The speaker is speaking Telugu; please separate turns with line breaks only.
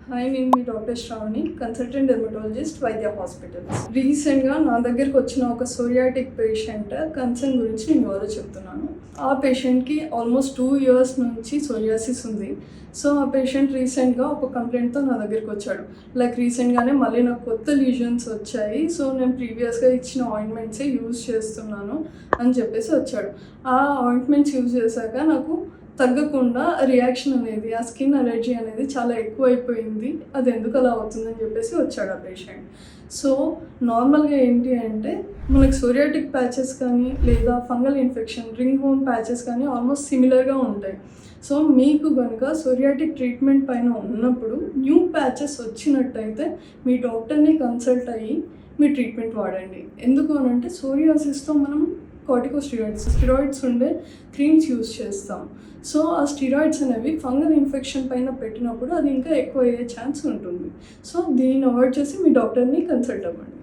హాయ్, నేను మీ డాక్టర్ శ్రావణి, కన్సల్టెంట్ డెర్మటాలజిస్ట్ వైద్య హాస్పిటల్స్. రీసెంట్గా నా దగ్గరకు వచ్చిన ఒక సోరియాటిక్ పేషెంట్ కన్సర్న్ గురించి నేను ఎవరో చెప్తున్నాను. ఆ పేషెంట్కి ఆల్మోస్ట్ 2 years నుంచి సోరియాసిస్ ఉంది. సో ఆ పేషెంట్ రీసెంట్గా ఒక కంప్లైంట్తో నా దగ్గరికి వచ్చాడు. రీసెంట్గానే మళ్ళీ నాకు కొత్త లీజన్స్ వచ్చాయి, సో నేను ప్రీవియస్గా ఇచ్చిన ఆయింట్మెంట్సే యూజ్ చేస్తున్నాను అని చెప్పేసి వచ్చాడు. ఆ ఆయింట్మెంట్స్ యూజ్ చేశాక నాకు తగ్గకుండా రియాక్షన్ అనేది, ఆ స్కిన్ అలర్జీ అనేది చాలా ఎక్కువైపోయింది. అది ఎందుకు అలా అవుతుందని చెప్పేసి వచ్చాడు ఆ పేషెంట్. సో నార్మల్గా ఏంటి అంటే మనకు సోరియాటిక్ ప్యాచెస్ కానీ లేదా fungal infection ring home patches కానీ ఆల్మోస్ట్ సిమిలర్గా ఉంటాయి. సో మీకు కనుక సోరియాటిక్ ట్రీట్మెంట్ పైన ఉన్నప్పుడు న్యూ ప్యాచెస్ వచ్చినట్టయితే మీ డాక్టర్ని కన్సల్ట్ అయ్యి మీ ట్రీట్మెంట్ వాడండి. ఎందుకు అని అంటే సోరియాసిస్తో మనం స్టిరాయిడ్స్ ఉండే క్రీమ్స్ యూజ్ చేస్తాం. సో ఆ స్టిరాయిడ్స్ అనేవి ఫంగల్ ఇన్ఫెక్షన్ పైన పెట్టినప్పుడు అది ఇంకా ఎక్కువ అయ్యే ఛాన్స్ ఉంటుంది. సో దీన్ని అవాయిడ్ చేసి మీ డాక్టర్ని కన్సల్ట్ అవ్వండి.